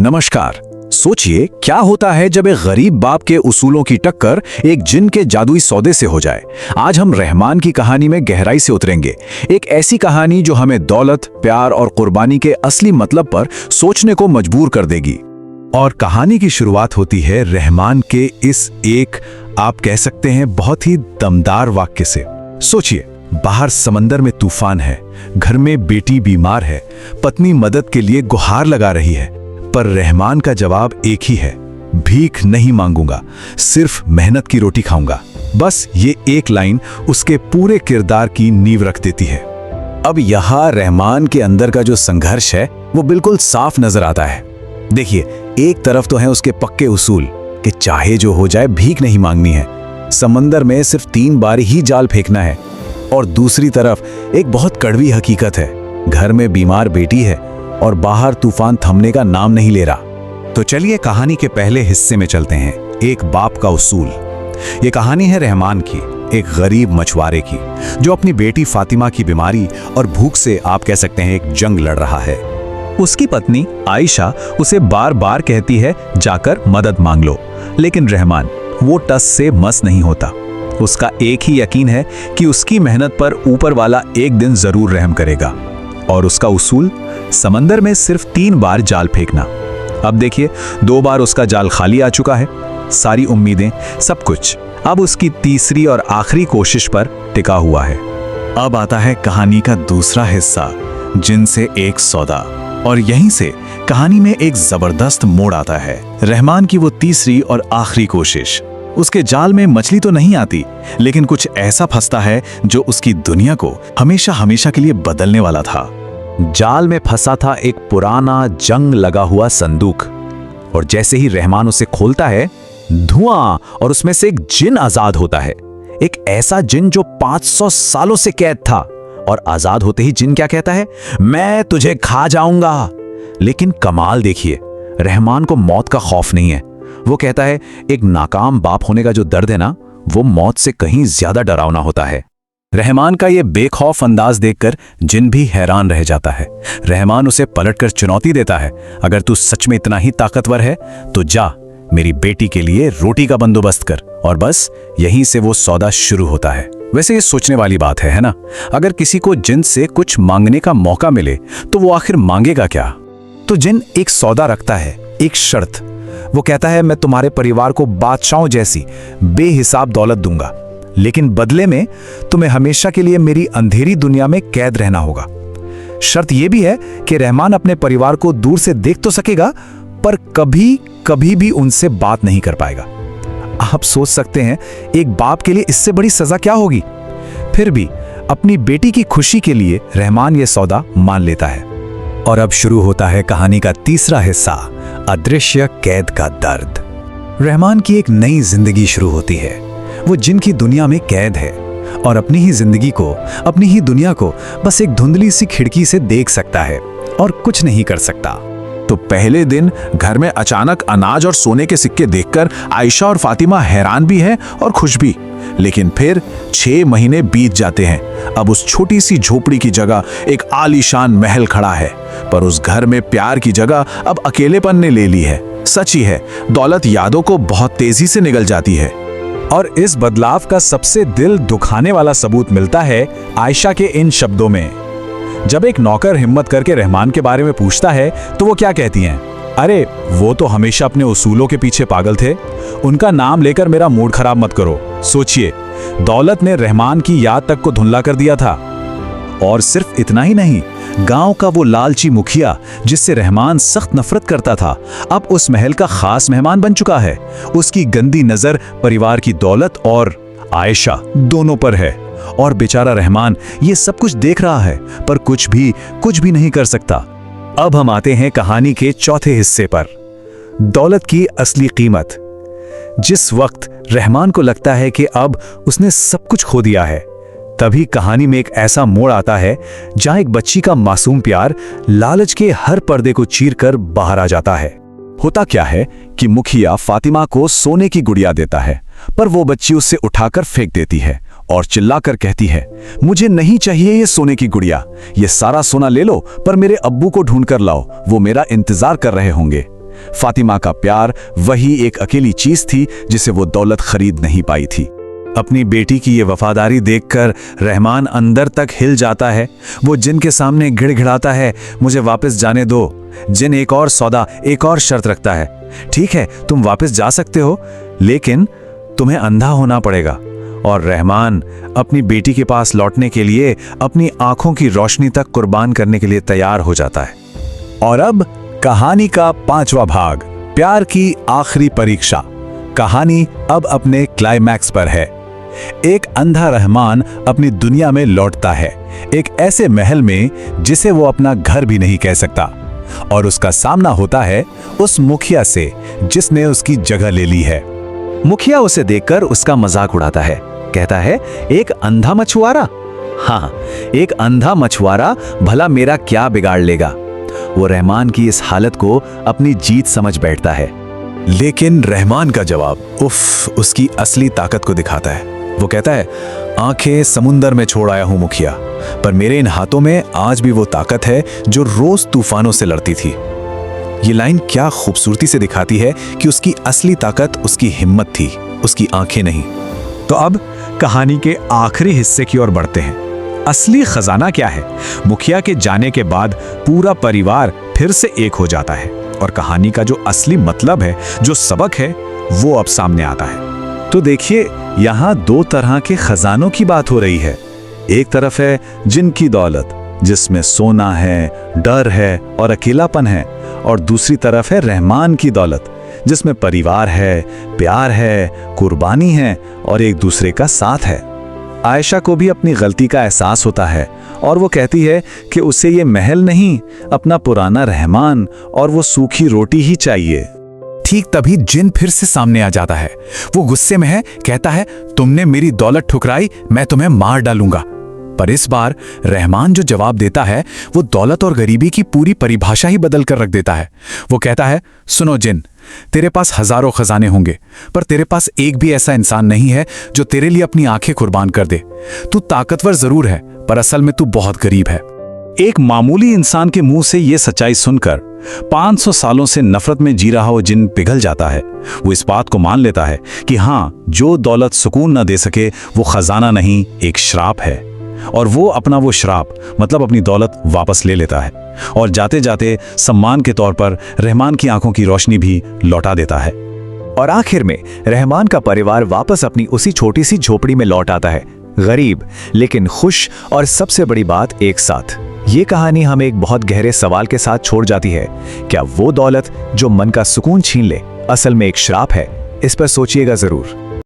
नमस्कार। सोचिए क्या होता है जब एक गरीब बाप के उसूलों की टक्कर एक जिन के जादुई सौदे से हो जाए। आज हम रहमान की कहानी में गहराई से उतरेंगे। एक ऐसी कहानी जो हमें दौलत, प्यार और कुर्बानी के असली मतलब पर सोचने को मजबूर कर देगी। और कहानी की शुरुआत होती है रहमान के इस एक, आप कह सकते हैं, बहुत ही दमदार वाक्य से। सोचिए, बाहर समंदर में तूफान है, घर में बेटी बीमार है, पत्नी मदद के लिए गुहार लगा रही है, पर रहमान का जवाब एक ही है, भीख नहीं मांगूंगा, सिर्फ मेहनत की रोटी खाऊंगा। बस ये एक लाइन उसके पूरे किरदार की नींव रख देती है। अब यहाँ रहमान के अंदर का जो संघर्ष है वो बिल्कुल साफ नजर आता है। देखिए, एक तरफ तो है उसके पक्के उसूल कि चाहे जो हो जाए भीख नहीं मांगनी है, समंदर में सिर्फ 3 बार ही जाल फेंकना है, और दूसरी तरफ एक बहुत कड़वी हकीकत है, घर में बीमार बेटी है और बाहर तूफान थमने का नाम नहीं ले रहा। तो चलिए कहानी के पहले हिस्से में चलते हैं, एक बाप का उसूल। ये कहानी है रहमान की, एक गरीब मछुआरे की, जो अपनी बेटी फातिमा की बीमारी और भूख से, आप कह सकते हैं, एक जंग लड़ रहा है। उसकी पत्नी आयशा उसे बार बार कहती है जाकर मदद मांग लो, लेकिन रहमान वो टस से मस नहीं होता। उसका एक ही यकीन है कि उसकी मेहनत पर ऊपर वाला एक दिन जरूर रहम करेगा। और उसका उसूल, समंदर में सिर्फ 3 बार जाल फेंकना। अब देखिए, 2 बार उसका जाल खाली आ चुका है। सारी उम्मीदें, सब कुछ अब उसकी तीसरी और आखिरी कोशिश पर टिका हुआ है। अब आता है कहानी का दूसरा हिस्सा, जिनसे एक सौदा। और यहीं से कहानी में एक जबरदस्त मोड़ आता है। रहमान की वो तीसरी और आखिरी कोशिश। उसके जाल में मछली तो नहीं आती, लेकिन कुछ ऐसा फंसता है जो उसकी दुनिया को हमेशा हमेशा के लिए बदलने वाला था। जाल में फंसा था एक पुराना जंग लगा हुआ संदूक, और जैसे ही रहमान उसे खोलता है, धुआं और उसमें से एक जिन आजाद होता है। एक ऐसा जिन जो 500 सालों से कैद था, और आजाद होते ही जिन क्या कहता है, मैं तुझे खा जाऊंगा। लेकिन कमाल देखिए, रहमान को मौत का खौफ नहीं है। वो कहता है एक नाकाम बाप होने का जो दर्द है ना, वो मौत से कहीं ज्यादा डरावना होता है। रहमान का ये बेखौफ अंदाज देखकर जिन भी हैरान रह जाता है। रहमान उसे पलटकर चुनौती देता है, अगर तू सच में इतना ही ताकतवर है तो जा, मेरी बेटी के लिए रोटी का बंदोबस्त कर। और बस यहीं से वो सौदा शुरू होता है। वैसे ये सोचने वाली बात है ना? अगर किसी को जिन से कुछ मांगने का मौका मिले तो वो आखिर मांगेगा क्या? तो जिन एक सौदा रखता है, एक शर्त। वो कहता है मैं तुम्हारे परिवार को बादशाहों जैसी बेहिसाब दौलत दूंगा, लेकिन बदले में तुम्हें हमेशा के लिए मेरी अंधेरी दुनिया में कैद रहना होगा। शर्त यह भी है कि रहमान अपने परिवार को दूर से देख तो सकेगा, पर कभी भी उनसे बात नहीं कर पाएगा। आप सोच सकते हैं एक बाप के लिए इससे बड़ी सजा क्या होगी। फिर भी अपनी बेटी की खुशी के लिए रहमान यह सौदा मान लेता है। और अब शुरू होता है कहानी का तीसरा हिस्सा, अदृश्य कैद का दर्द। रहमान की एक नई जिंदगी शुरू होती है। वो जिन की दुनिया में कैद है और अपनी ही जिंदगी को, अपनी ही दुनिया को बस एक धुंधली सी खिड़की से देख सकता है और कुछ नहीं कर सकता। तो पहले दिन घर में अचानक अनाज और सोने के सिक्के देखकर आयशा और फातिमा हैरान भी है और खुश भी। लेकिन फिर 6 महीने बीत जाते हैं। अब उस छोटी सी झोपड़ी की जगह एक आलीशान महल खड़ा है, पर उस घर में प्यार की जगह अब अकेलेपन ने ले ली है। सच ही है, दौलत यादों को बहुत तेजी से निगल जाती है। और इस बदलाव का सबसे दिल दुखाने वाला सबूत मिलता है आयशा के इन शब्दों में। जब एक नौकर हिम्मत करके रहमान के बारे में पूछता है तो वो क्या कहती हैं? अरे वो तो हमेशा अपने उसूलों के पीछे पागल थे, उनका नाम लेकर मेरा मूड खराब मत करो। सोचिए, दौलत ने रहमान की याद तक को धुंधला कर दिया था। और सिर्फ इतना ही नहीं, गांव का वो लालची मुखिया जिससे रहमान सख्त नफरत करता था, अब उस महल का खास मेहमान बन चुका है। उसकी गंदी नजर परिवार की दौलत और आयशा दोनों पर है, और बेचारा रहमान ये सब कुछ देख रहा है, पर कुछ भी नहीं कर सकता। अब हम आते हैं कहानी के चौथे हिस्से पर, दौलत की असली कीमत। जिस वक्त रहमान को लगता है कि अब उसने सब कुछ खो दिया है, तभी कहानी में एक ऐसा मोड़ आता है जहां एक बच्ची का मासूम प्यार लालच के हर पर्दे को चीरकर बाहर आ जाता है। होता क्या है कि मुखिया फातिमा को सोने की गुड़िया देता है, पर वो बच्ची उससे उठाकर फेंक देती है और चिल्लाकर कहती है, मुझे नहीं चाहिए ये सोने की गुड़िया, ये सारा सोना ले लो, पर मेरे अब्बू को ढूंढ कर लाओ, वो मेरा इंतजार कर रहे होंगे। फातिमा का प्यार वही एक अकेली चीज थी जिसे वो दौलत खरीद नहीं पाई थी। अपनी बेटी की ये वफादारी देखकर रहमान अंदर तक हिल जाता है। वो जिन के सामने गिड़गिड़ाता है, मुझे वापस जाने दो। जिन एक और सौदा, एक और शर्त रखता है। ठीक है, तुम वापस जा सकते हो, लेकिन तुम्हें अंधा होना पड़ेगा। और रहमान अपनी बेटी के पास लौटने के लिए अपनी आंखों की रोशनी तक कुर्बान करने के लिए तैयार हो जाता है। और अब कहानी का 5वां भाग, प्यार की आखिरी परीक्षा। कहानी अब अपने क्लाइमैक्स पर है। एक अंधा रहमान अपनी दुनिया में लौटता है, एक ऐसे महल में जिसे वो अपना घर भी नहीं कह सकता, और उसका सामना होता है उस मुखिया से जिसने उसकी जगह ले ली है। मुखिया उसे देखकर उसका मजाक उड़ाता है, कहता है, एक अंधा मछुआरा? हाँ, एक अंधा मछुआरा भला मेरा क्या बिगाड़ लेगा। वो रहमान की इस हालत को अपनी जीत समझ बैठता है। लेकिन रहमान का जवाब उसकी असली ताकत को दिखाता है। वो कहता है, आंखें समुंदर में छोड़ आया हूं मुखिया, पर मेरे इन हाथों में आज भी वो ताकत है जो रोज तूफानों से लड़ती थी। ये लाइन क्या खूबसूरती से दिखाती है कि उसकी असली ताकत उसकी हिम्मत थी, उसकी आंखें नहीं। तो अब कहानी के आखिरी हिस्से की ओर बढ़ते हैं। असली खजाना क्या है? मुखिया के जाने के बाद पूरा परिवार फिर से एक हो जाता है, और कहानी का जो असली मतलब है, जो सबक है, वो अब सामने आता है। तो देखिए, यहाँ 2 तरह के खजानों की बात हो रही है। एक तरफ है जिन की दौलत, जिसमें सोना है, डर है और अकेलापन है, और दूसरी तरफ है रहमान की दौलत, जिसमें परिवार है, प्यार है, कुर्बानी है और एक दूसरे का साथ है। आयशा को भी अपनी गलती का एहसास होता है, और वो कहती है कि उसे ये महल नहीं, अपना पुराना रहमान और वो सूखी रोटी ही चाहिए। ठीक तभी जिन फिर से सामने आ जाता है। वो गुस्से में है, कहता है, तुमने मेरी दौलत ठुकराई, मैं तुम्हें मार डालूंगा। पर इस बार रहमान जो जवाब देता है, वो दौलत और गरीबी की पूरी परिभाषा ही बदल कर रख देता है। वो कहता है, सुनो जिन, तेरे पास हजारों खजाने होंगे, पर तेरे पास एक भी ऐसा इंसान नहीं है जो तेरे लिए अपनी आंखें कुर्बान कर दे। तू ताकतवर जरूर है, पर असल में तू बहुत गरीब है। एक मामूली इंसान के मुंह से ये सच्चाई सुनकर 500 सालों से नफरत में जी रहा वो जिन पिघल जाता है। वो इस बात को मान लेता है कि हाँ, जो दौलत सुकून न दे सके वो खजाना नहीं, एक श्राप है। और वो अपना वो श्राप, मतलब अपनी दौलत, वापस ले लेता है, और जाते जाते सम्मान के तौर पर रहमान की आंखों की रोशनी भी लौटा देता है। और आखिर में रहमान का परिवार वापस अपनी उसी छोटी सी झोपड़ी में लौट आता है, गरीब लेकिन खुश, और सबसे बड़ी बात, एक साथ। ये कहानी हमें एक बहुत गहरे सवाल के साथ छोड़ जाती है। क्या वो दौलत जो मन का सुकून छीन ले असल में एक श्राप है? इस पर सोचिएगा जरूर।